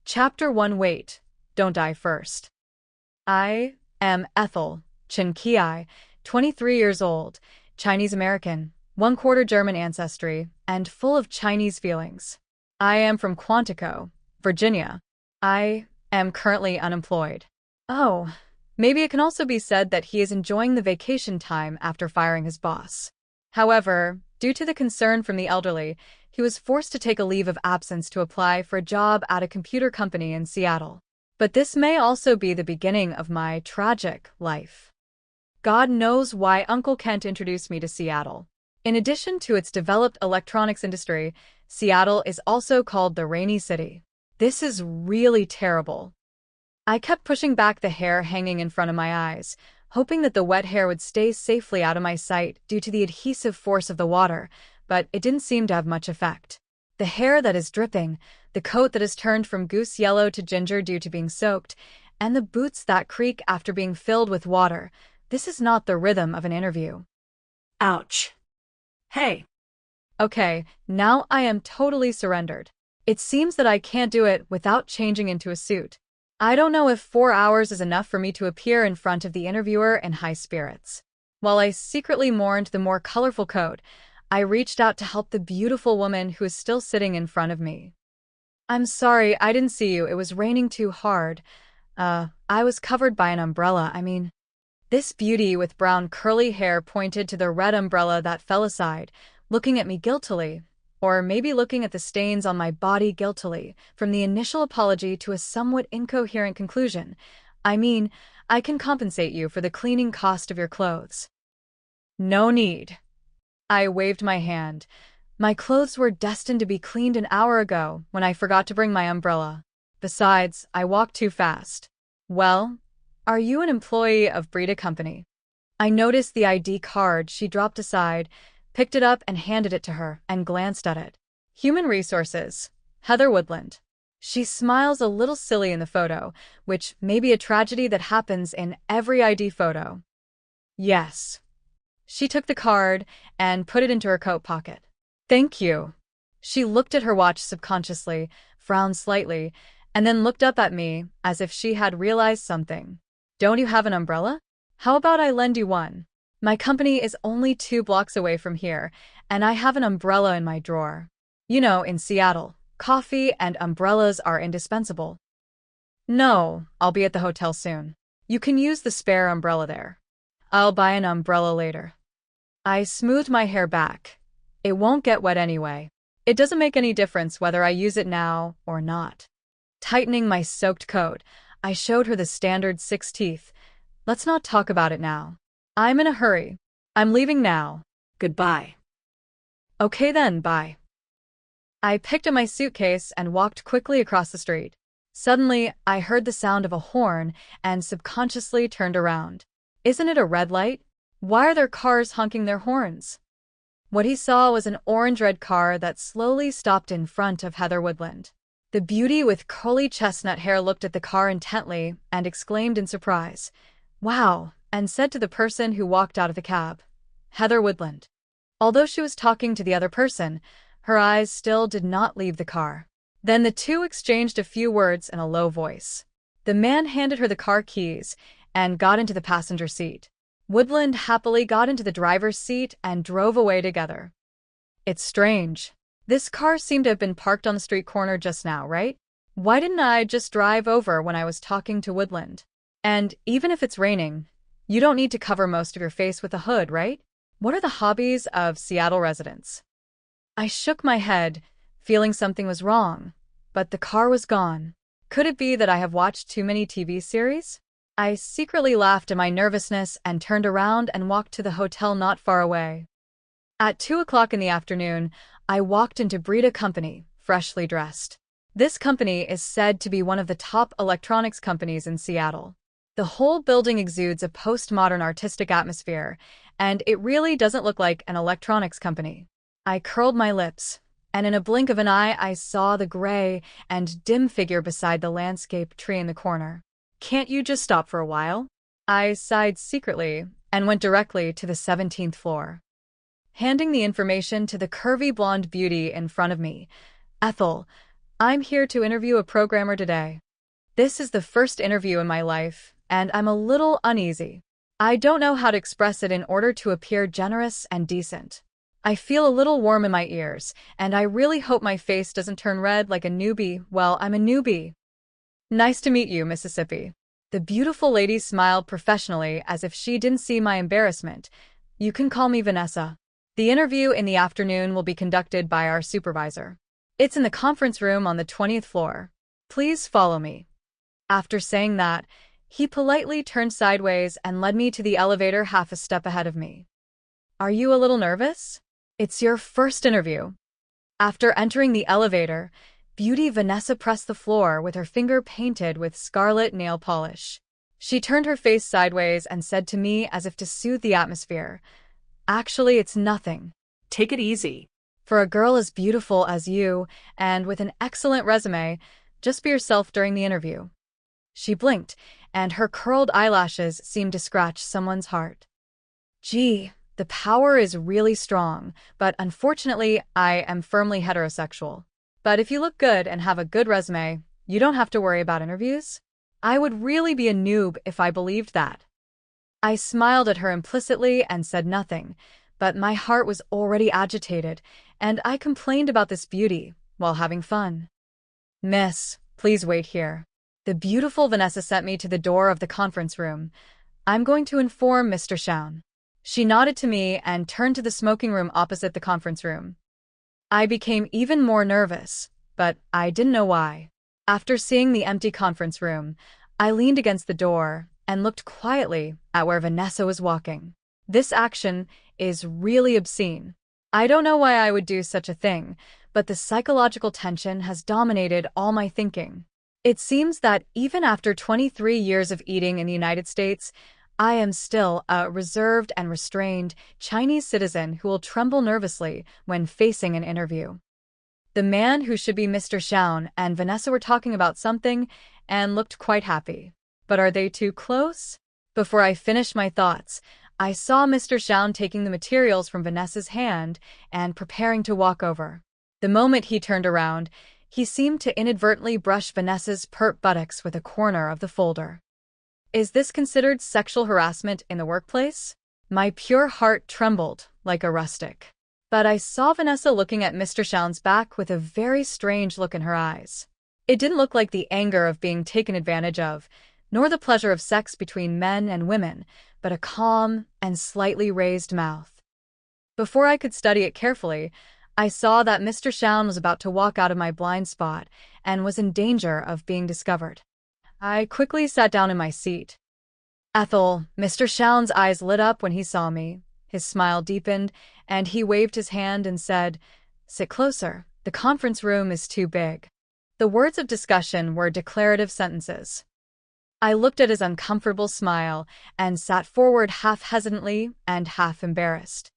Chapter 1. Wait, don't die first. I am Ethel Chen Kiai, 23 years old, Chinese American, one-quarter German ancestry, and full of Chinese feelings. I am from Quantico, Virginia. I am currently unemployed. Oh, maybe it can also be said that he is enjoying the vacation time after firing his boss. However, due to the concern from the elderly, he was forced to take a leave of absence to apply for a job at a computer company in Seattle. But this may also be the beginning of my tragic life. God knows why Uncle Kent introduced me to Seattle. In addition to its developed electronics industry, Seattle is also called the Rainy City. This is really terrible. I kept pushing back the hair hanging in front of my eyes, hoping that the wet hair would stay safely out of my sight due to the adhesive force of the water, but it didn't seem to have much effect. The hair that is dripping, the coat that has turned from goose yellow to ginger due to being soaked, and the boots that creak after being filled with water. This is not the rhythm of an interview. Ouch. Hey. Okay, now I am totally surrendered. It seems that I can't do it without changing into a suit. I don't know if 4 hours is enough for me to appear in front of the interviewer in high spirits. While I secretly mourned the more colorful coat, I reached out to help the beautiful woman who is still sitting in front of me. I'm sorry, I didn't see you. It was raining too hard. I was covered by an umbrella, This beauty with brown curly hair pointed to the red umbrella that fell aside, looking at me guiltily, or maybe looking at the stains on my body guiltily, from the initial apology to a somewhat incoherent conclusion. I can compensate you for the cleaning cost of your clothes. No need. I waved my hand. My clothes were destined to be cleaned an hour ago when I forgot to bring my umbrella. Besides, I walked too fast. Well, are you an employee of Brita Company? I noticed the ID card she dropped aside, picked it up and handed it to her, and glanced at it. Human Resources, Heather Woodland. She smiles a little silly in the photo, which may be a tragedy that happens in every ID photo. Yes. She took the card and put it into her coat pocket. Thank you. She looked at her watch subconsciously, frowned slightly, and then looked up at me as if she had realized something. Don't you have an umbrella? How about I lend you one? My company is only 2 blocks away from here, and I have an umbrella in my drawer. You know, in Seattle, coffee and umbrellas are indispensable. No, I'll be at the hotel soon. You can use the spare umbrella there. I'll buy an umbrella later. I smoothed my hair back. It won't get wet anyway. It doesn't make any difference whether I use it now or not. Tightening my soaked coat, I showed her the standard 6 teeth. Let's not talk about it now. I'm in a hurry. I'm leaving now. Goodbye. Okay then, bye. I picked up my suitcase and walked quickly across the street. Suddenly, I heard the sound of a horn and subconsciously turned around. Isn't it a red light? Why are there cars honking their horns? What he saw was an orange-red car that slowly stopped in front of Heather Woodland. The beauty with curly chestnut hair looked at the car intently and exclaimed in surprise, "Wow," and said to the person who walked out of the cab, "Heather Woodland." Although she was talking to the other person, her eyes still did not leave the car. Then the two exchanged a few words in a low voice. The man handed her the car keys and got into the passenger seat. Woodland happily got into the driver's seat and drove away together. It's strange. This car seemed to have been parked on the street corner just now, right? Why didn't I just drive over when I was talking to Woodland? And even if it's raining, you don't need to cover most of your face with a hood, right? What are the hobbies of Seattle residents? I shook my head, feeling something was wrong, but the car was gone. Could it be that I have watched too many TV series? I secretly laughed at my nervousness and turned around and walked to the hotel not far away. At 2 o'clock in the afternoon, I walked into Brita Company, freshly dressed. This company is said to be one of the top electronics companies in Seattle. The whole building exudes a postmodern artistic atmosphere, and it really doesn't look like an electronics company. I curled my lips, and in a blink of an eye I saw the gray and dim figure beside the landscape tree in the corner. Can't you just stop for a while? I sighed secretly and went directly to the 17th floor. Handing the information to the curvy blonde beauty in front of me, Ethel, I'm here to interview a programmer today. This is the first interview in my life, and I'm a little uneasy. I don't know how to express it in order to appear generous and decent. I feel a little warm in my ears, and I really hope my face doesn't turn red like a newbie. Well, I'm a newbie. Nice to meet you, Mississippi. The beautiful lady smiled professionally as if she didn't see my embarrassment. You can call me Vanessa. The interview in the afternoon will be conducted by our supervisor. It's in the conference room on the 20th floor. Please follow me. After saying that, he politely turned sideways and led me to the elevator half a step ahead of me. Are you a little nervous? It's your first interview. After entering the elevator, Beauty Vanessa pressed the floor with her finger painted with scarlet nail polish. She turned her face sideways and said to me as if to soothe the atmosphere, "Actually, it's nothing. Take it easy. For a girl as beautiful as you, and with an excellent resume, just be yourself during the interview." She blinked, and her curled eyelashes seemed to scratch someone's heart. Gee, the power is really strong, but unfortunately, I am firmly heterosexual. But if you look good and have a good resume, you don't have to worry about interviews. I would really be a noob if I believed that. I smiled at her implicitly and said nothing, but my heart was already agitated, and I complained about this beauty while having fun. "Miss, please wait here." The beautiful Vanessa sent me to the door of the conference room. "I'm going to inform Mr. Shaun." She nodded to me and turned to the smoking room opposite the conference room. I became even more nervous, but I didn't know why. After seeing the empty conference room, I leaned against the door and looked quietly at where Vanessa was walking. This action is really obscene. I don't know why I would do such a thing, but the psychological tension has dominated all my thinking. It seems that even after 23 years of eating in the United States, I am still a reserved and restrained Chinese citizen who will tremble nervously when facing an interview. The man who should be Mr. Shaun and Vanessa were talking about something and looked quite happy. But are they too close? Before I finished my thoughts, I saw Mr. Shaun taking the materials from Vanessa's hand and preparing to walk over. The moment he turned around, he seemed to inadvertently brush Vanessa's pert buttocks with a corner of the folder. Is this considered sexual harassment in the workplace? My pure heart trembled like a rustic. But I saw Vanessa looking at Mr. Shaun's back with a very strange look in her eyes. It didn't look like the anger of being taken advantage of, nor the pleasure of sex between men and women, but a calm and slightly raised mouth. Before I could study it carefully, I saw that Mr. Shaun was about to walk out of my blind spot and was in danger of being discovered. I quickly sat down in my seat. "Ethel," Mr. Shaun's eyes lit up when he saw me. His smile deepened, and he waved his hand and said, "Sit closer. The conference room is too big." The words of discussion were declarative sentences. I looked at his uncomfortable smile and sat forward half hesitantly and half embarrassed.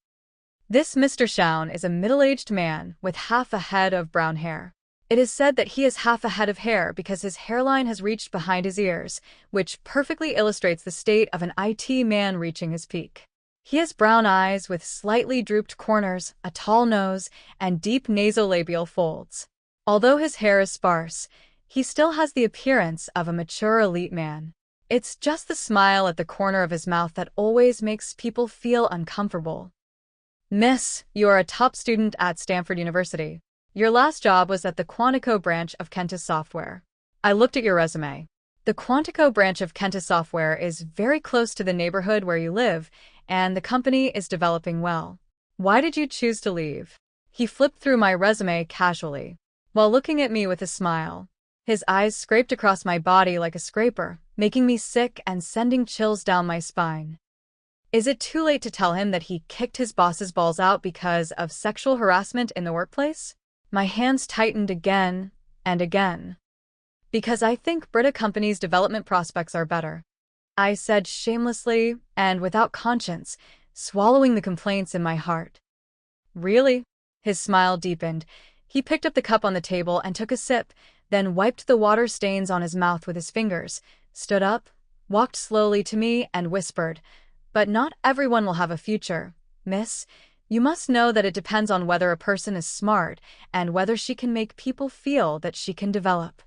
This Mr. Shaun is a middle-aged man with half a head of brown hair. It is said that he has half a head of hair because his hairline has reached behind his ears, which perfectly illustrates the state of an IT man reaching his peak. He has brown eyes with slightly drooped corners, a tall nose, and deep nasolabial folds. Although his hair is sparse, he still has the appearance of a mature elite man. It's just the smile at the corner of his mouth that always makes people feel uncomfortable. "Miss, you are a top student at Stanford University. Your last job was at the Quantico branch of Kentis Software. I looked at your resume. The Quantico branch of Kentis Software is very close to the neighborhood where you live, and the company is developing well. Why did you choose to leave?" He flipped through my resume casually, while looking at me with a smile. His eyes scraped across my body like a scraper, making me sick and sending chills down my spine. Is it too late to tell him that he kicked his boss's balls out because of sexual harassment in the workplace? My hands tightened again and again. "Because I think Brita Company's development prospects are better," I said shamelessly and without conscience, swallowing the complaints in my heart. "Really?" His smile deepened. He picked up the cup on the table and took a sip, then wiped the water stains on his mouth with his fingers, stood up, walked slowly to me, and whispered, "But not everyone will have a future, miss. You must know that it depends on whether a person is smart and whether she can make people feel that she can develop.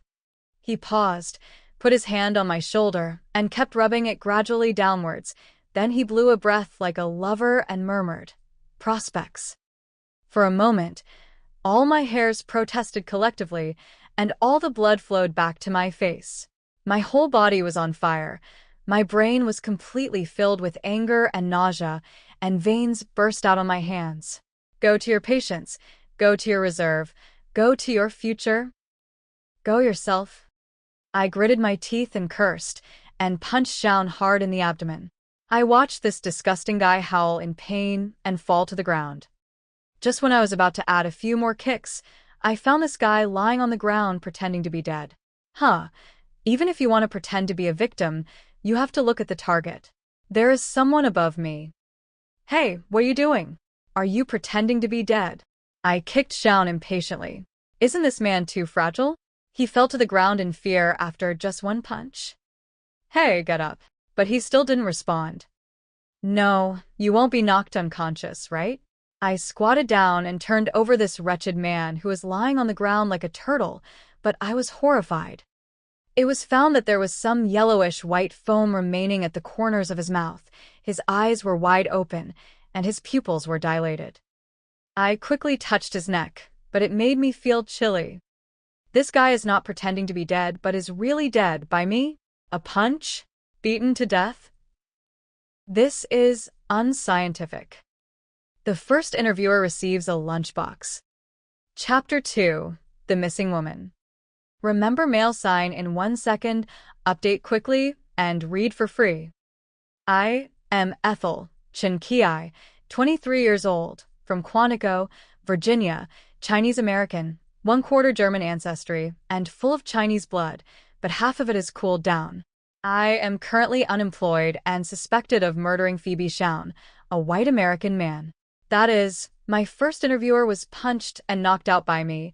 He paused, put his hand on my shoulder, and kept rubbing it gradually downwards. Then he blew a breath like a lover and murmured, "Prospects." For a moment, all my hairs protested collectively, and all the blood flowed back to my face. My whole body was on fire. My brain was completely filled with anger and nausea, and veins burst out on my hands. Go to your patience. Go to your reserve. Go to your future. Go yourself. I gritted my teeth and cursed, and punched Xiaon hard in the abdomen. I watched this disgusting guy howl in pain and fall to the ground. Just when I was about to add a few more kicks, I found this guy lying on the ground pretending to be dead. Even if you want to pretend to be a victim, you have to look at the target. There is someone above me. Hey, what are you doing? Are you pretending to be dead? I kicked Xiaon impatiently. Isn't this man too fragile? He fell to the ground in fear after just one punch. Hey, get up. But he still didn't respond. No, you won't be knocked unconscious, right? I squatted down and turned over this wretched man who was lying on the ground like a turtle, but I was horrified. It was found that there was some yellowish-white foam remaining at the corners of his mouth. His eyes were wide open, and his pupils were dilated. I quickly touched his neck, but it made me feel chilly. This guy is not pretending to be dead, but is really dead by me? A punch? Beaten to death? This is unscientific. The first interviewer receives a lunchbox. Chapter 2: The Missing Woman. Remember mail sign in 1 second, update quickly, and read for free. I am Ethel Chen Ki, 23 years old, from Quantico, Virginia, Chinese American, 1/4 German ancestry, and full of Chinese blood, but half of it is cooled down. I am currently unemployed and suspected of murdering Phoebe Xiaon, a white American man. That is, my first interviewer was punched and knocked out by me.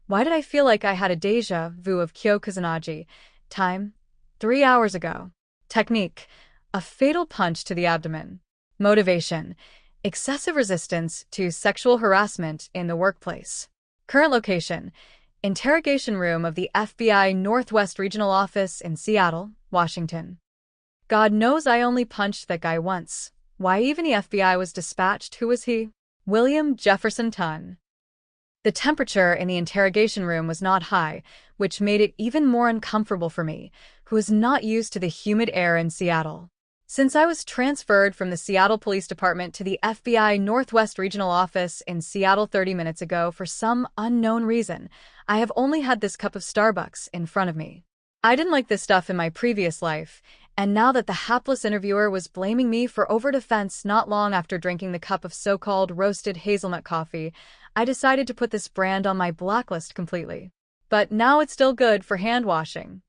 Why did I feel like I had a déjà vu of Kyo Kusanagi? Time: 3 hours ago. Technique: a fatal punch to the abdomen. Motivation: excessive resistance to sexual harassment in the workplace. Current location: interrogation room of the FBI Northwest Regional Office in Seattle, Washington. God knows I only punched that guy once. Why even the FBI was dispatched? Who was he? William Jefferson Tunn. The temperature in the interrogation room was not high, which made it even more uncomfortable for me, who was not used to the humid air in Seattle. Since I was transferred from the Seattle Police Department to the FBI Northwest Regional Office in Seattle 30 minutes ago for some unknown reason, I have only had this cup of Starbucks in front of me. I didn't like this stuff in my previous life, and now that the hapless interviewer was blaming me for overdefense not long after drinking the cup of so-called roasted hazelnut coffee, I decided to put this brand on my blacklist completely. But now it's still good for hand washing.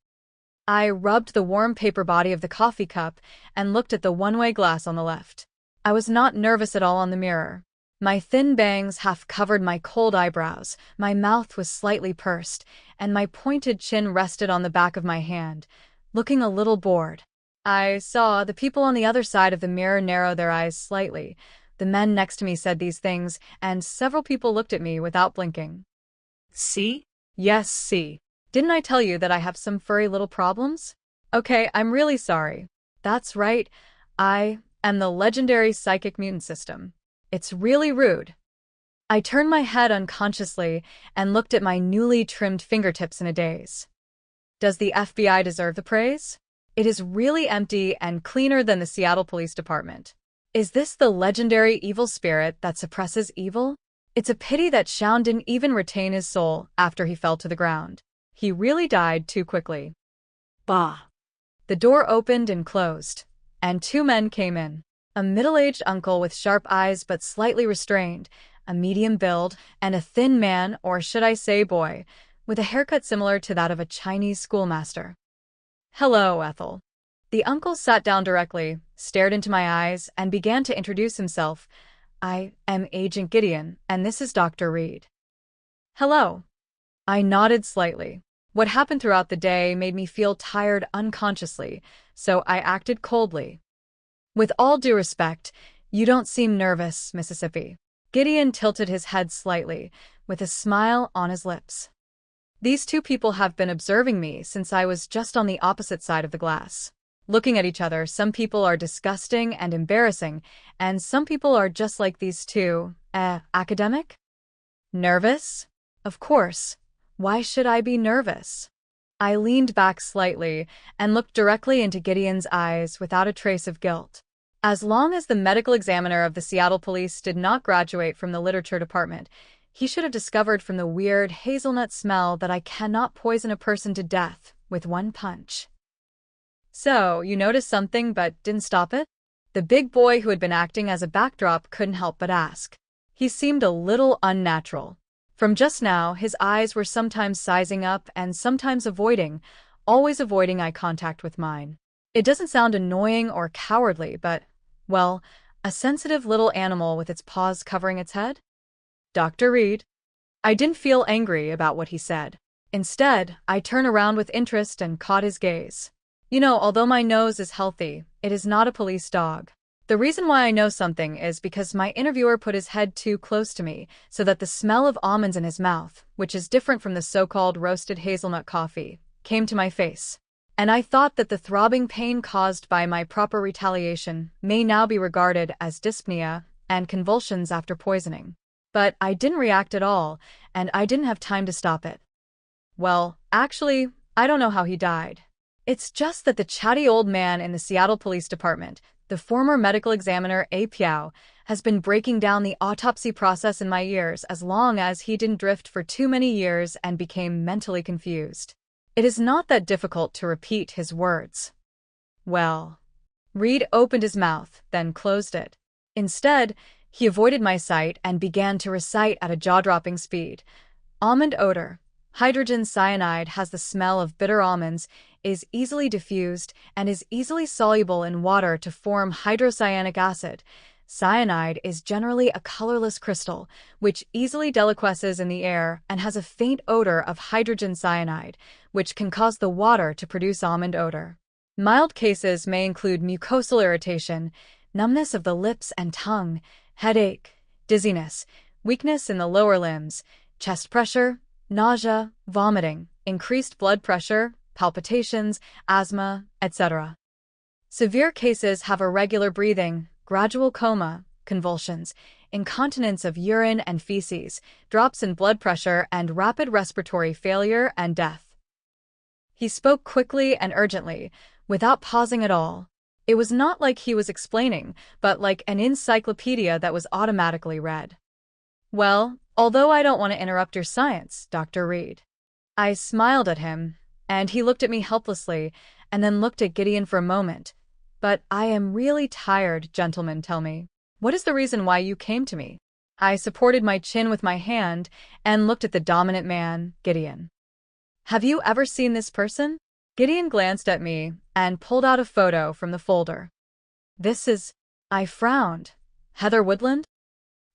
I rubbed the warm paper body of the coffee cup and looked at the one-way glass on the left. I was not nervous at all on the mirror. My thin bangs half covered my cold eyebrows, my mouth was slightly pursed, and my pointed chin rested on the back of my hand, looking a little bored. I saw the people on the other side of the mirror narrow their eyes slightly. The men next to me said these things, and several people looked at me without blinking. See? Yes, see. Didn't I tell you that I have some furry little problems? Okay, I'm really sorry. That's right, I am the legendary psychic mutant system. It's really rude. I turned my head unconsciously and looked at my newly trimmed fingertips in a daze. Does the FBI deserve the praise? It is really empty and cleaner than the Seattle Police Department. Is this the legendary evil spirit that suppresses evil? It's a pity that Xiaon didn't even retain his soul after he fell to the ground. He really died too quickly. Bah. The door opened and closed, and 2 men came in. A middle-aged uncle with sharp eyes but slightly restrained, a medium build, and a thin man, or should I say boy, with a haircut similar to that of a Chinese schoolmaster. Hello, Ethel. The uncle sat down directly, stared into my eyes, and began to introduce himself. I am Agent Gideon, and this is Dr. Reed. Hello. I nodded slightly. What happened throughout the day made me feel tired unconsciously, so I acted coldly. With all due respect, you don't seem nervous, Mississippi. Gideon tilted his head slightly, with a smile on his lips. These two people have been observing me since I was just on the opposite side of the glass. Looking at each other, some people are disgusting and embarrassing, and some people are just like these two. Academic? Nervous? Of course. Why should I be nervous? I leaned back slightly and looked directly into Gideon's eyes without a trace of guilt. As long as the medical examiner of the Seattle Police did not graduate from the literature department, he should have discovered from the weird hazelnut smell that I cannot poison a person to death with one punch. So, you noticed something but didn't stop it? The big boy who had been acting as a backdrop couldn't help but ask. He seemed a little unnatural. From just now, his eyes were sometimes sizing up and sometimes avoiding, always avoiding eye contact with mine. It doesn't sound annoying or cowardly, but, well, a sensitive little animal with its paws covering its head? Dr. Reed? I didn't feel angry about what he said. Instead, I turned around with interest and caught his gaze. You know, although my nose is healthy, it is not a police dog. The reason why I know something is because my interviewer put his head too close to me so that the smell of almonds in his mouth, which is different from the so-called roasted hazelnut coffee, came to my face. And I thought that the throbbing pain caused by my proper retaliation may now be regarded as dyspnea and convulsions after poisoning. But I didn't react at all, and I didn't have time to stop it. Well, actually, I don't know how he died. It's just that the chatty old man in the Seattle Police Department, the former medical examiner A. Piao, has been breaking down the autopsy process in my ears as long as he didn't drift for too many years and became mentally confused. It is not that difficult to repeat his words. Well, Reed opened his mouth, then closed it. Instead, he avoided my sight and began to recite at a jaw-dropping speed. Almond odor. Hydrogen cyanide has the smell of bitter almonds, is easily diffused, and is easily soluble in water to form hydrocyanic acid. Cyanide is generally a colorless crystal, which easily deliquesces in the air and has a faint odor of hydrogen cyanide, which can cause the water to produce almond odor. Mild cases may include mucosal irritation, numbness of the lips and tongue, headache, dizziness, weakness in the lower limbs, chest pressure, nausea, vomiting, increased blood pressure, palpitations, asthma, etc. Severe cases have irregular breathing, gradual coma, convulsions, incontinence of urine and feces, drops in blood pressure, and rapid respiratory failure and death. He spoke quickly and urgently, without pausing at all. It was not like he was explaining, but like an encyclopedia that was automatically read. Well, although I don't want to interrupt your science, Dr. Reed. I smiled at him, and he looked at me helplessly, and then looked at Gideon for a moment. But I am really tired, gentlemen, tell me. What is the reason why you came to me? I supported my chin with my hand and looked at the dominant man, Gideon. Have you ever seen this person? Gideon glanced at me and pulled out a photo from the folder. This is... I frowned. Heather Woodland?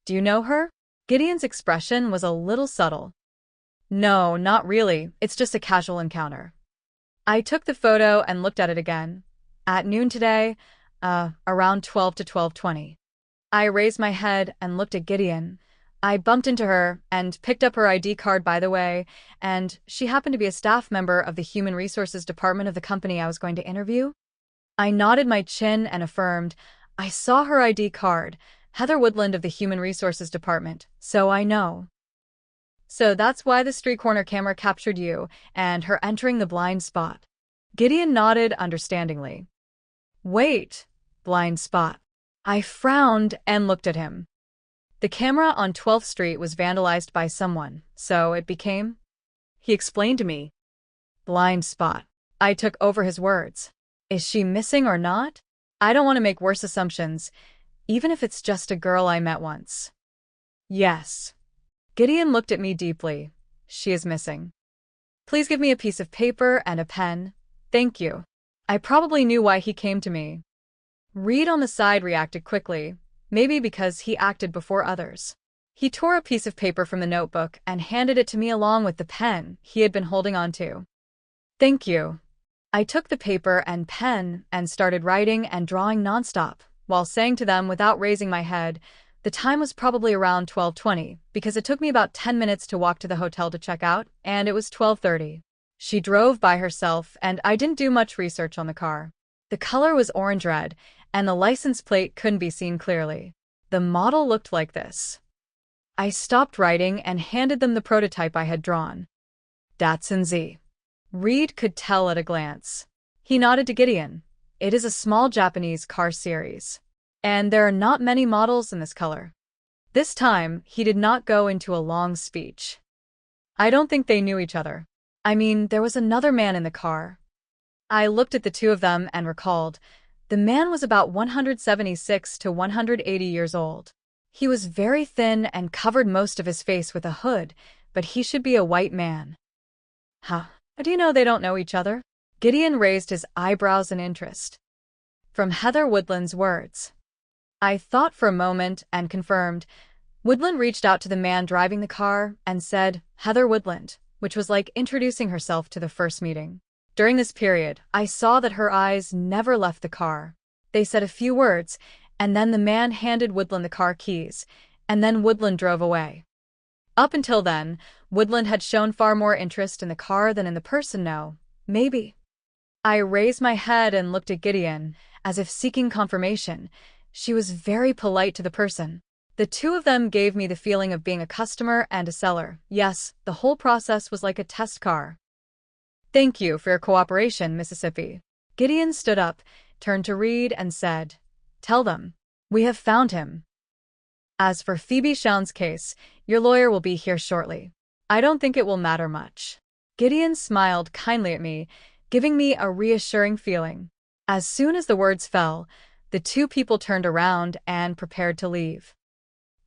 Do you know her? Gideon's expression was a little subtle. No, not really. It's just a casual encounter. I took the photo and looked at it again. At noon today, around 12 to 12:20. I raised my head and looked at Gideon. I bumped into her and picked up her ID card, by the way, and she happened to be a staff member of the Human Resources Department of the company I was going to interview. I nodded my chin and affirmed, I saw her ID card, Heather Woodland of the Human Resources Department, so I know. So that's why the street corner camera captured you and her entering the blind spot. Gideon nodded understandingly. Wait, blind spot. I frowned and looked at him. The camera on 12th Street was vandalized by someone, so it became... He explained to me. Blind spot. I took over his words. Is she missing or not? I don't want to make worse assumptions, even if it's just a girl I met once. Yes. Gideon looked at me deeply. She is missing. Please give me a piece of paper and a pen. Thank you. I probably knew why he came to me. Reed on the side reacted quickly, maybe because he acted before others. He tore a piece of paper from the notebook and handed it to me along with the pen he had been holding on to. Thank you. I took the paper and pen and started writing and drawing nonstop, while saying to them without raising my head, The time was probably around 12:20, because it took me about 10 minutes to walk to the hotel to check out, and it was 12:30. She drove by herself, and I didn't do much research on the car. The color was orange-red, and the license plate couldn't be seen clearly. The model looked like this. I stopped writing and handed them the prototype I had drawn. Datsun Z. Reed could tell at a glance. He nodded to Gideon. It is a small Japanese car series, and there are not many models in this color. This time, he did not go into a long speech. I don't think they knew each other. I mean, there was another man in the car. I looked at the two of them and recalled. The man was about 176 to 180 years old. He was very thin and covered most of his face with a hood, but he should be a white man. Huh? How do you know they don't know each other? Gideon raised his eyebrows in interest. From Heather Woodland's words. I thought for a moment and confirmed. Woodland reached out to the man driving the car and said, Heather Woodland, which was like introducing herself to the first meeting. During this period, I saw that her eyes never left the car. They said a few words, and then the man handed Woodland the car keys, and then Woodland drove away. Up until then, Woodland had shown far more interest in the car than in the person. No, maybe. I raised my head and looked at Gideon, as if seeking confirmation. She was very polite to the person. The two of them gave me the feeling of being a customer and a seller. Yes, the whole process was like a test car. Thank you for your cooperation, Mississippi. Gideon stood up, turned to Reed and said, Tell them. We have found him. As for Phoebe Shawn's case, your lawyer will be here shortly. I don't think it will matter much. Gideon smiled kindly at me, giving me a reassuring feeling. As soon as the words fell, the two people turned around and prepared to leave.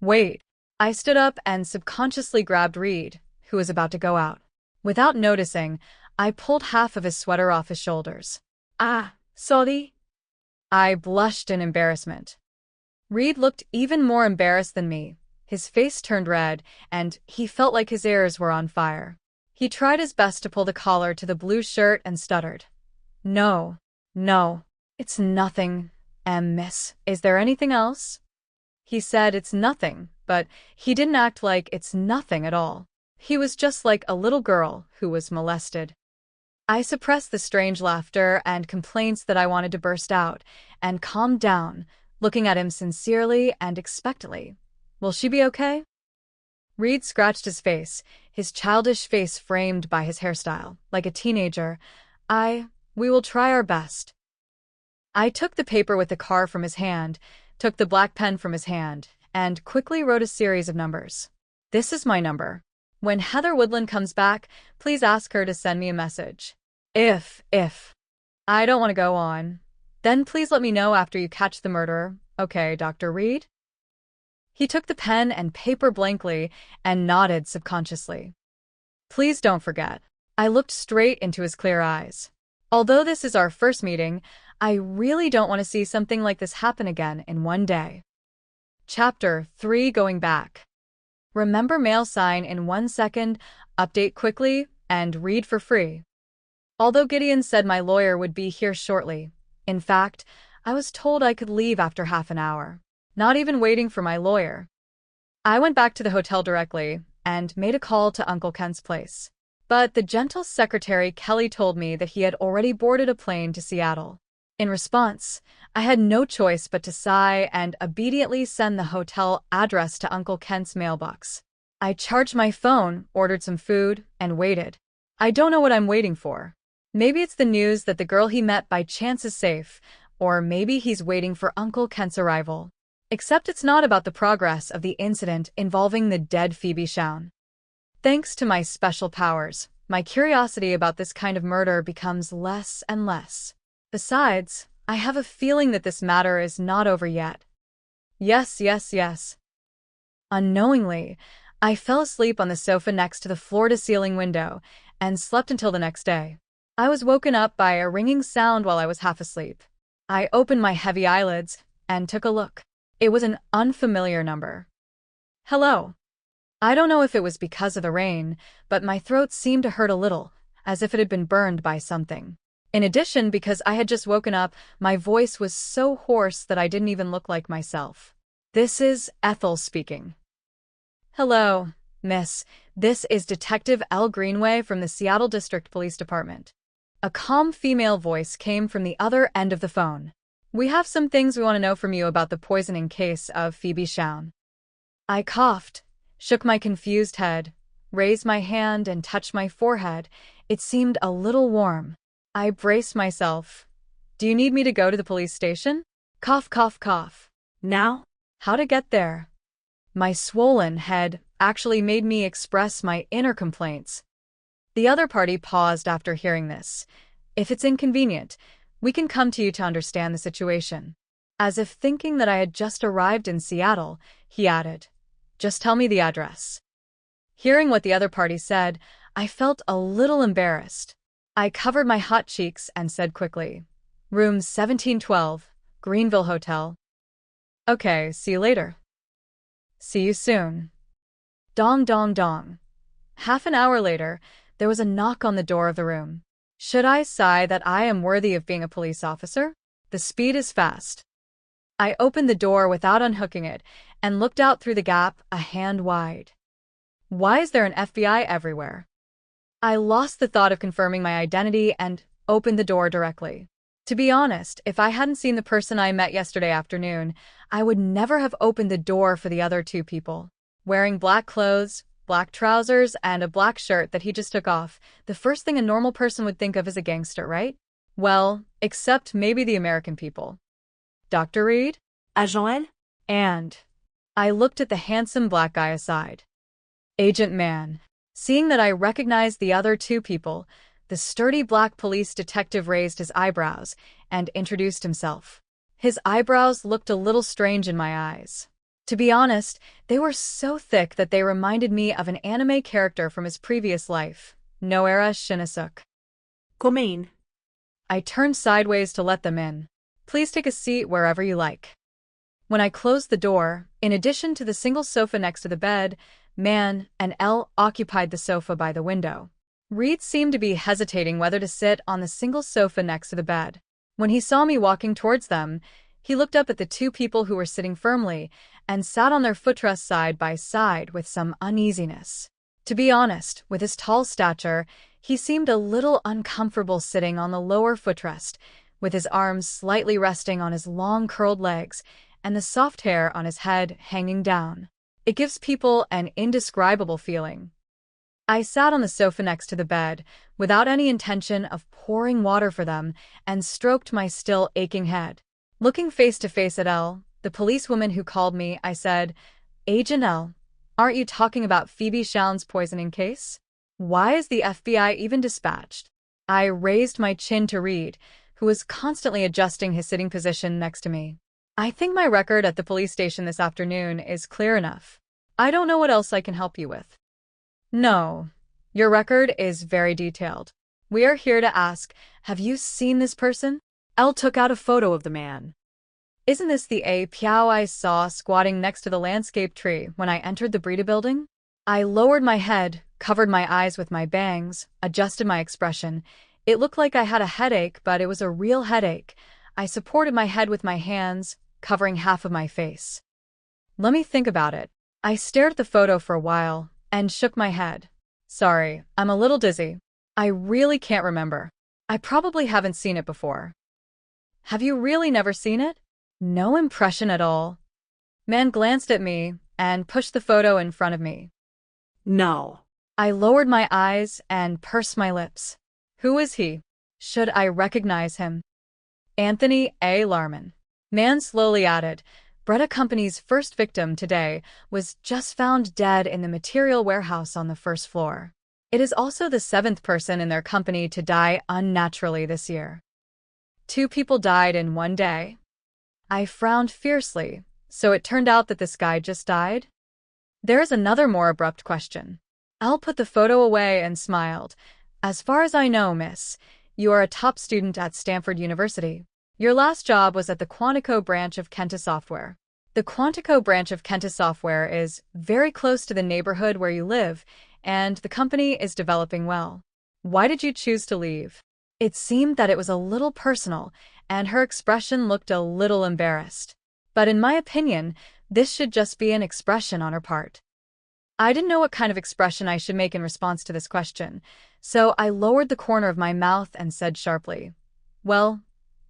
Wait. I stood up and subconsciously grabbed Reed, who was about to go out. Without noticing, I pulled half of his sweater off his shoulders. Ah, sorry. I blushed in embarrassment. Reed looked even more embarrassed than me. His face turned red, and he felt like his ears were on fire. He tried his best to pull the collar to the blue shirt and stuttered. No, it's nothing, miss. Is there anything else? He said it's nothing, but he didn't act like it's nothing at all. He was just like a little girl who was molested. I suppressed the strange laughter and complaints that I wanted to burst out, and calmed down, looking at him sincerely and expectantly. Will she be okay? Reed scratched his face, his childish face framed by his hairstyle, like a teenager. We will try our best. I took the paper with the car from his hand, took the black pen from his hand, and quickly wrote a series of numbers. This is my number. When Heather Woodland comes back, please ask her to send me a message. If I don't want to go on, then please let me know after you catch the murderer. Okay, Dr. Reed? He took the pen and paper blankly and nodded subconsciously. Please don't forget. I looked straight into his clear eyes. Although this is our first meeting, I really don't want to see something like this happen again in one day. Chapter 3 Going Back. Remember mail sign in 1 second, update quickly, and read for free. Although Gideon said my lawyer would be here shortly, in fact, I was told I could leave after half an hour, not even waiting for my lawyer. I went back to the hotel directly and made a call to Uncle Kent's place. But the gentle secretary Kelly told me that he had already boarded a plane to Seattle. In response, I had no choice but to sigh and obediently send the hotel address to Uncle Kent's mailbox. I charged my phone, ordered some food, and waited. I don't know what I'm waiting for. Maybe it's the news that the girl he met by chance is safe, or maybe he's waiting for Uncle Kent's arrival. Except it's not about the progress of the incident involving the dead Phoebe Shawn. Thanks to my special powers, my curiosity about this kind of murder becomes less and less. Besides, I have a feeling that this matter is not over yet. Yes. Unknowingly, I fell asleep on the sofa next to the floor-to-ceiling window and slept until the next day. I was woken up by a ringing sound while I was half asleep. I opened my heavy eyelids and took a look. It was an unfamiliar number. Hello. I don't know if it was because of the rain, but my throat seemed to hurt a little, as if it had been burned by something. In addition, because I had just woken up, my voice was so hoarse that I didn't even look like myself. This is Ethel speaking. Hello, miss. This is Detective Elle Greenway from the Seattle District Police Department. A calm female voice came from the other end of the phone. We have some things we want to know from you about the poisoning case of Phoebe Chown. I coughed, shook my confused head, raised my hand and touched my forehead. It seemed a little warm. I braced myself. Do you need me to go to the police station? Cough, cough, cough. Now? How to get there? My swollen head actually made me express my inner complaints. The other party paused after hearing this. If it's inconvenient, we can come to you to understand the situation. As if thinking that I had just arrived in Seattle, he added, just tell me the address. Hearing what the other party said, I felt a little embarrassed. I covered my hot cheeks and said quickly, Room 1712, Greenville Hotel. Okay, see you later. See you soon. Dong dong dong. Half an hour later, there was a knock on the door of the room. Should I sigh that I am worthy of being a police officer? The speed is fast. I opened the door without unhooking it and looked out through the gap a hand wide. Why is there an FBI everywhere? I lost the thought of confirming my identity and opened the door directly. To be honest, if I hadn't seen the person I met yesterday afternoon, I would never have opened the door for the other two people. Wearing black clothes, black trousers, and a black shirt that he just took off, the first thing a normal person would think of is a gangster, right? Well, except maybe the American people. Dr. Reed? Joel? And I looked at the handsome black guy aside. Agent Mann. Seeing that I recognized the other two people, the sturdy black police detective raised his eyebrows and introduced himself. His eyebrows looked a little strange in my eyes. To be honest, they were so thick that they reminded me of an anime character from his previous life, Noara Shinosuke. Come in. I turned sideways to let them in. Please take a seat wherever you like. When I closed the door, in addition to the single sofa next to the bed, Mann and Elle occupied the sofa by the window. Reed seemed to be hesitating whether to sit on the single sofa next to the bed. When he saw me walking towards them, he looked up at the two people who were sitting firmly and sat on their footrests side by side with some uneasiness. To be honest, with his tall stature, he seemed a little uncomfortable sitting on the lower footrest, with his arms slightly resting on his long curled legs and the soft hair on his head hanging down. It gives people an indescribable feeling. I sat on the sofa next to the bed, without any intention of pouring water for them, and stroked my still aching head. Looking face to face at Elle, the policewoman who called me, I said, Agent Elle, aren't you talking about Phoebe Chown's poisoning case? Why is the FBI even dispatched? I raised my chin to Reed, who was constantly adjusting his sitting position next to me. I think my record at the police station this afternoon is clear enough. I don't know what else I can help you with. No, your record is very detailed. We are here to ask, have you seen this person? Elle took out a photo of the man. Isn't this the Piao I saw squatting next to the landscape tree when I entered the Brita building? I lowered my head, covered my eyes with my bangs, adjusted my expression. It looked like I had a headache, but it was a real headache. I supported my head with my hands, covering half of my face. Let me think about it. I stared at the photo for a while and shook my head. Sorry, I'm a little dizzy. I really can't remember. I probably haven't seen it before. Have you really never seen it? No impression at all. Mann glanced at me and pushed the photo in front of me. No. I lowered my eyes and pursed my lips. Who is he? Should I recognize him? Anthony A. Larman. Mann slowly added, Brita Company's first victim today was just found dead in the material warehouse on the first floor. It is also the 7th person in their company to die unnaturally this year. 2 people died in one day. I frowned fiercely. So it turned out that this guy just died? There is another more abrupt question. Elle put the photo away and smiled. As far as I know, miss, you are a top student at Stanford University. Your last job was at the Quantico branch of Kenta Software. The Quantico branch of Kenta Software is very close to the neighborhood where you live, and the company is developing well. Why did you choose to leave? It seemed that it was a little personal, and her expression looked a little embarrassed. But in my opinion, This should just be an expression on her part. I didn't know what kind of expression I should make in response to this question, so I lowered the corner of my mouth and said sharply, "Well,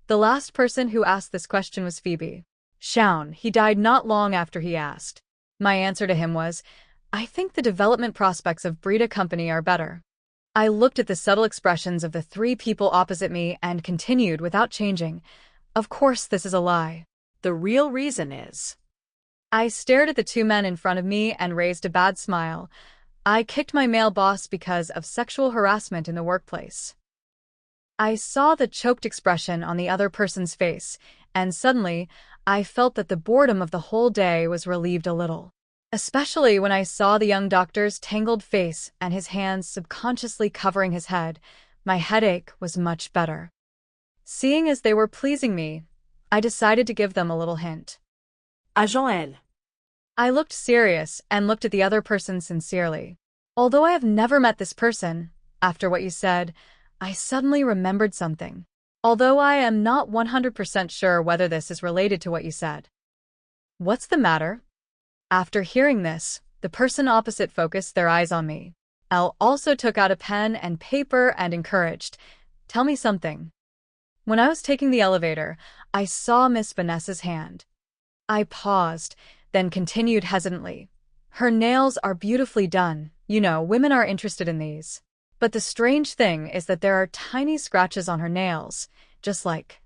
the last person who asked this question was Phoebe Shaun. He died not long after he asked." My answer to him was, "I think the development prospects of Brita Company are better." I looked at the subtle expressions of the three people opposite me and continued without changing, "Of course this is a lie." The real reason is. I stared at the two men in front of me and raised a bad smile. I kicked my male boss because of sexual harassment in the workplace. I saw the choked expression on the other person's face, and suddenly, I felt that the boredom of the whole day was relieved a little. Especially when I saw the young doctor's tangled face and his hands subconsciously covering his head, my headache was much better. Seeing as they were pleasing me, I decided to give them a little hint. À Joël. I looked serious and looked at the other person sincerely. Although I have never met this person, after what you said, I suddenly remembered something. Although I am not 100% sure whether this is related to what you said. What's the matter? After hearing this, the person opposite focused their eyes on me. Elle also took out a pen and paper and encouraged, "Tell me something." When I was taking the elevator, I saw Miss Vanessa's hand. I paused, then continued hesitantly. "Her nails are beautifully done. You know, women are interested in these. But the strange thing is that there are tiny scratches on her nails, just like..."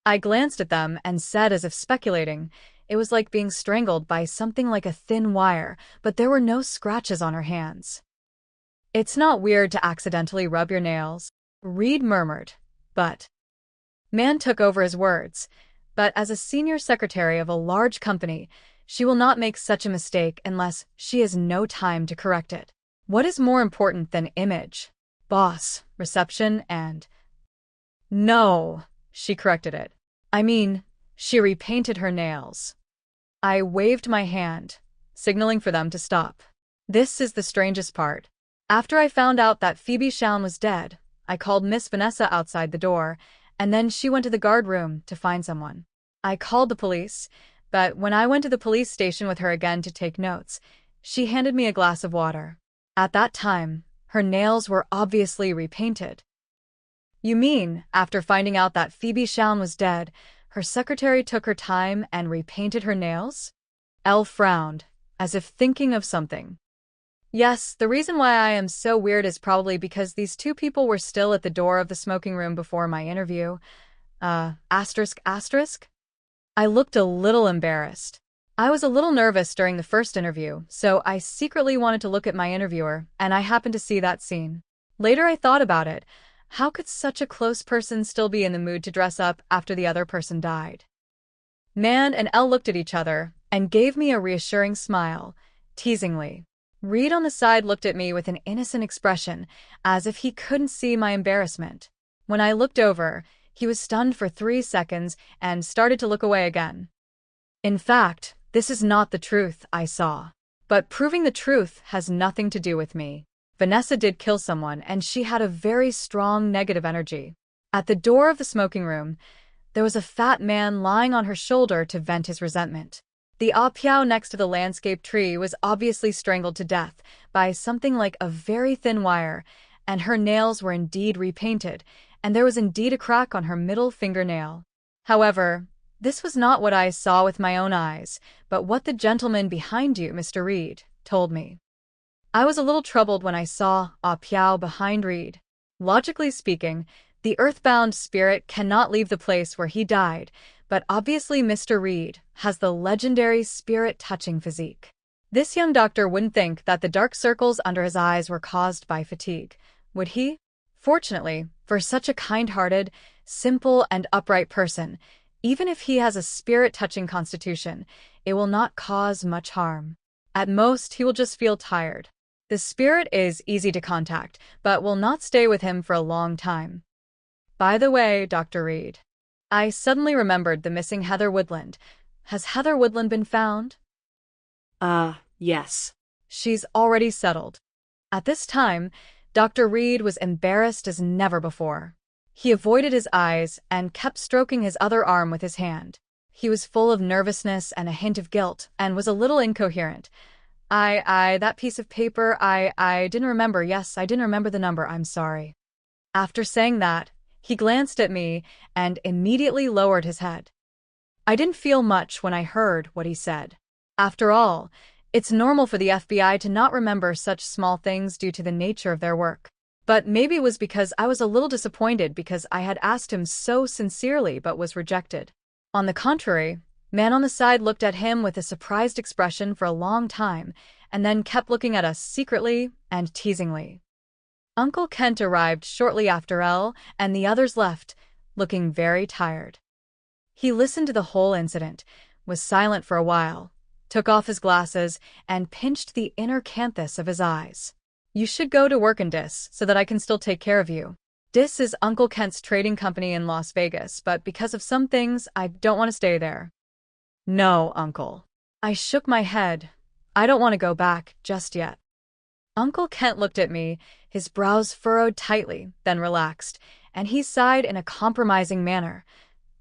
I glanced at them and said as if speculating, "It was like being strangled by something like a thin wire, but there were no scratches on her hands." "It's not weird to accidentally rub your nails," Reed murmured, "but..." Man took over his words, "But as a senior secretary of a large company, she will not make such a mistake unless she has no time to correct it. What is more important than image? Boss, reception, and..." "No," she corrected it. "I mean, she repainted her nails." I waved my hand, signaling for them to stop. This is the strangest part. After I found out that Phoebe Shaun was dead, I called Miss Vanessa outside the door, and then she went to the guard room to find someone. I called the police, but when I went to the police station with her again to take notes, she handed me a glass of water. At that time, her nails were obviously repainted. "You mean, after finding out that Phoebe Shaun was dead, her secretary took her time and repainted her nails?" Elle frowned, as if thinking of something. "Yes, the reason why I am so weird is probably because these two people were still at the door of the smoking room before my interview. Asterisk, asterisk?" I looked a little embarrassed. I was a little nervous during the first interview, so I secretly wanted to look at my interviewer, and I happened to see that scene. Later I thought about it. How could such a close person still be in the mood to dress up after the other person died? Man and Elle looked at each other and gave me a reassuring smile, teasingly. Reed on the side looked at me with an innocent expression, as if he couldn't see my embarrassment. When I looked over, he was stunned for 3 seconds and started to look away again. In fact, this is not the truth I saw. But proving the truth has nothing to do with me. Vanessa did kill someone, and she had a very strong negative energy. At the door of the smoking room, there was a fat man lying on her shoulder to vent his resentment. The apiao next to the landscape tree was obviously strangled to death by something like a very thin wire, and her nails were indeed repainted, and there was indeed a crack on her middle fingernail. However, this was not what I saw with my own eyes, but what the gentleman behind you, Mr. Reed, told me. I was a little troubled when I saw apiao behind Reed. Logically speaking, the earthbound spirit cannot leave the place where he died, but obviously Mr. Reed has the legendary spirit-touching physique. This young doctor wouldn't think that the dark circles under his eyes were caused by fatigue, would he? Fortunately, for such a kind-hearted, simple and upright person, even if he has a spirit-touching constitution, it will not cause much harm. At most, he will just feel tired. The spirit is easy to contact, but will not stay with him for a long time. By the way, Dr. Reed, I suddenly remembered the missing Heather Woodland. Has Heather Woodland been found? Yes. She's already settled. At this time, Dr. Reed was embarrassed as never before. He avoided his eyes and kept stroking his other arm with his hand. He was full of nervousness and a hint of guilt, and was a little incoherent. That piece of paper, I didn't remember. Yes, I didn't remember the number. I'm sorry. After saying that, he glanced at me and immediately lowered his head. I didn't feel much when I heard what he said. After all, it's normal for the FBI to not remember such small things due to the nature of their work. But maybe it was because I was a little disappointed because I had asked him so sincerely but was rejected. On the contrary, man on the side looked at him with a surprised expression for a long time, and then kept looking at us secretly and teasingly. Uncle Kent arrived shortly after Elle and the others left, looking very tired. He listened to the whole incident, was silent for a while, took off his glasses, and pinched the inner canthus of his eyes. You should go to work in DIS so that I can still take care of you. DIS is Uncle Kent's trading company in Las Vegas, but because of some things, I don't want to stay there. No, Uncle. I shook my head. I don't want to go back just yet. Uncle Kent looked at me, his brows furrowed tightly, then relaxed, and he sighed in a compromising manner.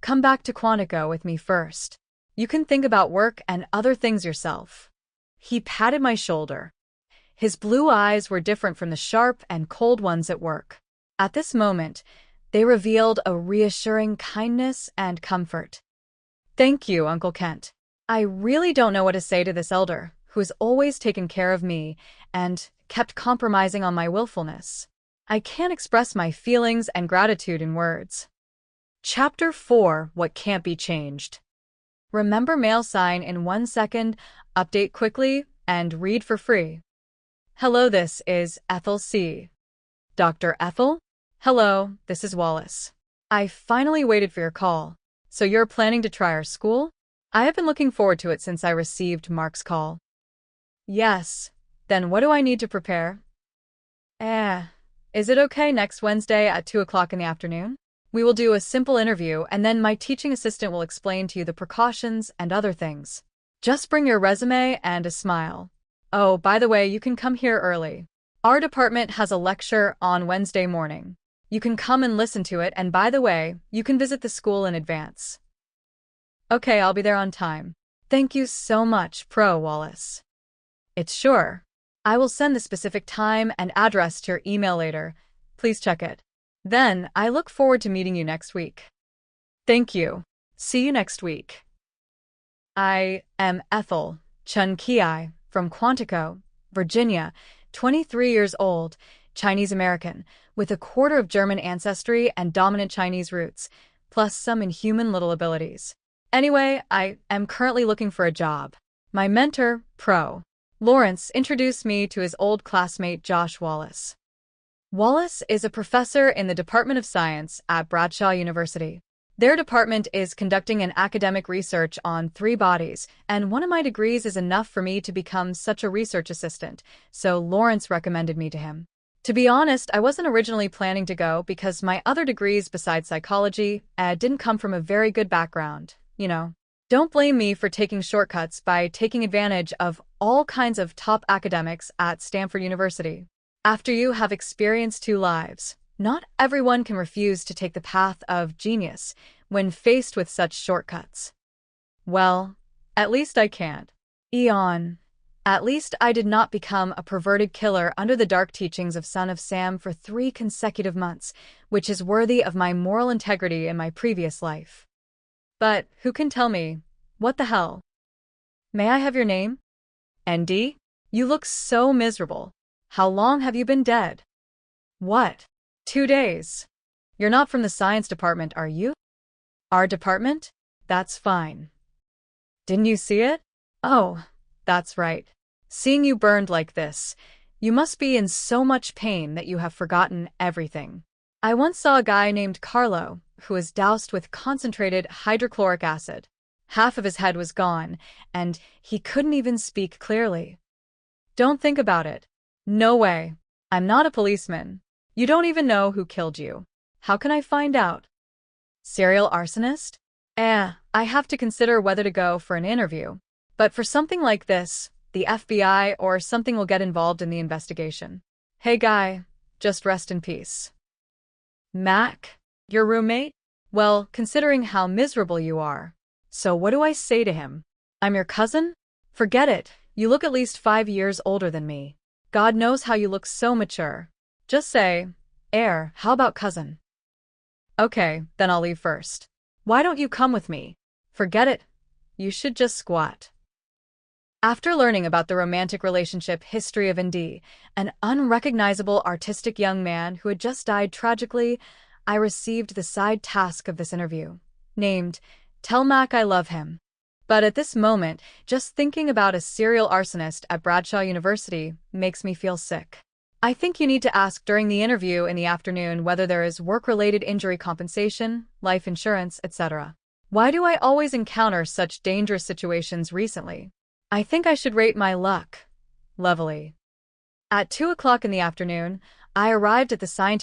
Come back to Quantico with me first. You can think about work and other things yourself. He patted my shoulder. His blue eyes were different from the sharp and cold ones at work. At this moment, they revealed a reassuring kindness and comfort. Thank you, Uncle Kent. I really don't know what to say to this elder, who has always taken care of me and kept compromising on my willfulness. I can't express my feelings and gratitude in words. Chapter 4: What Can't Be Changed. Remember mail sign in 1 second, update quickly, and read for free. Hello, this is Ethel C. Dr. Ethel? Hello, this is Wallace. I finally waited for your call. So you're planning to try our school? I have been looking forward to it since I received Mark's call. Yes. Then what do I need to prepare? Is it okay next Wednesday at 2 o'clock in the afternoon? We will do a simple interview and then my teaching assistant will explain to you the precautions and other things. Just bring your resume and a smile. Oh, by the way, you can come here early. Our department has a lecture on Wednesday morning. You can come and listen to it, and by the way, you can visit the school in advance. Okay, I'll be there on time. Thank you so much, Pro Wallace. It's sure. I will send the specific time and address to your email later. Please check it. Then, I look forward to meeting you next week. Thank you. See you next week. I am Ethel Chun-Ki from Quantico, Virginia, 23 years old, Chinese American, with a quarter of German ancestry and dominant Chinese roots, plus some inhuman little abilities. Anyway, I am currently looking for a job. My mentor, Pro. Lawrence, introduced me to his old classmate Josh Wallace. Wallace is a professor in the Department of Science at Bradshaw University. Their department is conducting an academic research on 3 bodies, and one of my degrees is enough for me to become such a research assistant, so Lawrence recommended me to him. To be honest, I wasn't originally planning to go because my other degrees besides psychology didn't come from a very good background, you know. Don't blame me for taking shortcuts by taking advantage of all kinds of top academics at Stanford University. After you have experienced 2 lives, not everyone can refuse to take the path of genius when faced with such shortcuts. Well, at least I can't. Eon. At least I did not become a perverted killer under the dark teachings of Son of Sam for 3 consecutive months, which is worthy of my moral integrity in my previous life. But who can tell me? What the hell? May I have your name? ND? You look so miserable. How long have you been dead? What? 2 days. You're not from the science department, are you? Our department? That's fine. Didn't you see it? Oh, that's right. Seeing you burned like this, you must be in so much pain that you have forgotten everything. I once saw a guy named Carlo who was doused with concentrated hydrochloric acid. Half of his head was gone, and he couldn't even speak clearly. Don't think about it. No way. I'm not a policeman. You don't even know who killed you. How can I find out? Serial arsonist? I have to consider whether to go for an interview. But for something like this, the FBI or something will get involved in the investigation. Hey guy, just rest in peace. Mac, your roommate? Well, considering how miserable you are, So what do I say to him? I'm your cousin? Forget it. You look at least 5 years older than me. God knows how you look so mature. Just say, Heir, how about cousin? Okay, then I'll leave first. Why don't you come with me? Forget it. You should just squat. After learning about the romantic relationship history of Indy, an unrecognizable artistic young man who had just died tragically, I received the side task of this interview, named Tell Mac I Love Him. But at this moment, just thinking about a serial arsonist at Bradshaw University makes me feel sick. I think you need to ask during the interview in the afternoon whether there is work-related injury compensation, life insurance, etc. Why do I always encounter such dangerous situations recently? I think I should rate my luck levelly. At 2 o'clock in the afternoon, I arrived at the scientific